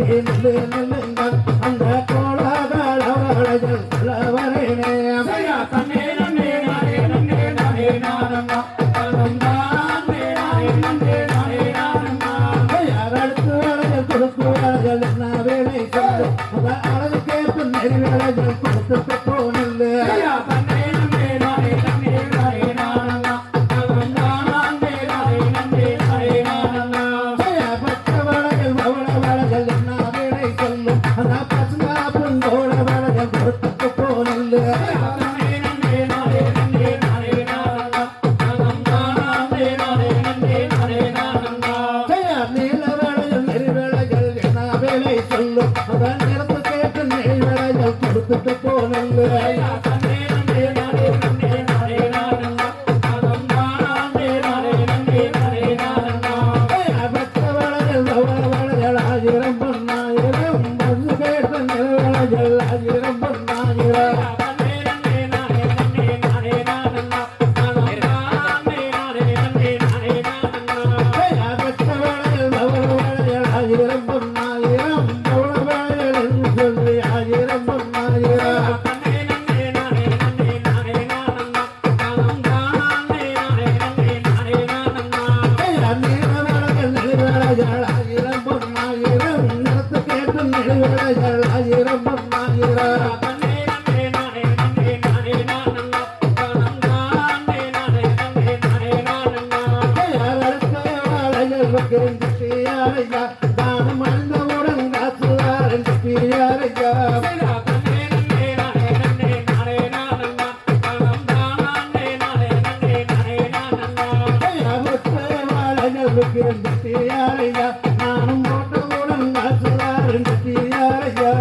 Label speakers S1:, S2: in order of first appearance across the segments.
S1: நில்லுங்கள் அந்த கோலகாலவளைகள் வரேனே தன்னே நன்னே நானே நன்னே நானே நானம்மா அடுத்து வளைகள் கொடுக்குவார்கள் என்ன வேலை சொல்லு அந்த அளவு கேட்டு நெறிவேளைகள் கொடுத்துட்டு போனில்லை கொடுத்துட்டு போனல்ல ஆயிரம் பொன்னாயிரம் வந்து கேட்ட நிலவளைகள் ஆயிரம் பொன்னாயிரம் ஆயிரம் பொன்னாயிரம் சொல்லி ஆயிரம் பொன்னாயிரம் ஆயிரம் பொன்னாயிரம் நிலத்து கேட்டு நிலவளைகள் ஆயிரம் பொன்னாயிரம் தானம் அழிந்தவுடன் காசுவாரன் பிரியாரையா பிரியாரையா நானும் போட்டவுடன் காசுவாரன் பிரியாரையா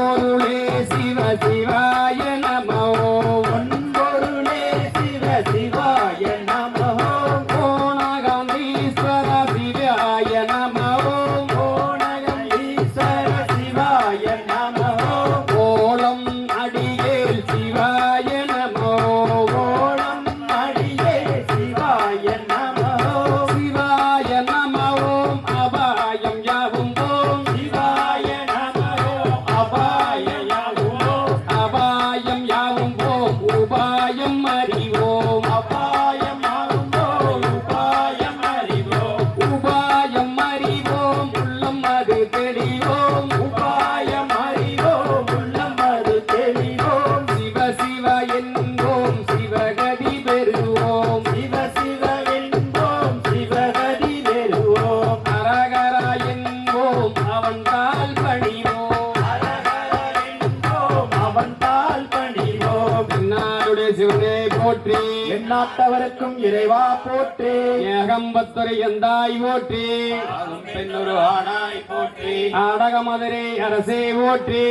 S2: பொருளே சிவ சிவாய நமோ
S1: பொன்பொருளே சிவ சிவாய நமோ
S2: கோணகந்தீஸ்வர சிவாய நமோ
S1: கோணகந்தீஸ்வர சிவாய நமோ
S2: கோலம் அடியேல் சிவாய நமோ
S1: கோலம் அடியே சிவாய நமோ
S2: சிவாய நமோ அபாயம் யாவும் ஓம்
S1: சிவாய நமோ அபாய யாவுமோ
S2: அபாயம் யாவும் ஓம் உபாயம் அறிவோம்
S1: அபாயம் யாவுமோ உபாயம் அறிவோம்
S2: உபாயம் அறிவோம் உள்ளம் அது தெளிவோம்
S1: உபாயம் அறிவோம் உள்ளம் அது தெளிவோம்
S2: சிவ சிவ என்போம் சிவகதி பெறுவோம்
S1: சிவ சிவ என்போம் சிவகதி பெறுவோம்
S2: அரகரா என்போம் அவன் தாள் பணிவோம்
S1: அரஹர என்போம் அவன் தாள் பணிவோம்
S2: என்னாருடைய சிவனே போற்றி
S1: எந்நாட்டவருக்கும் இறைவா போற்றி
S2: ஏகம்பத்துரை எந்தாய் போற்றி
S1: பெண்ணொரு ஆணாய் போற்றி
S2: ஆடக மதுரை அரசே போற்றி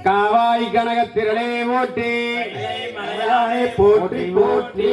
S2: காவாய் கனகத்திரளே போற்றி
S1: மலையானே போற்றி போற்றி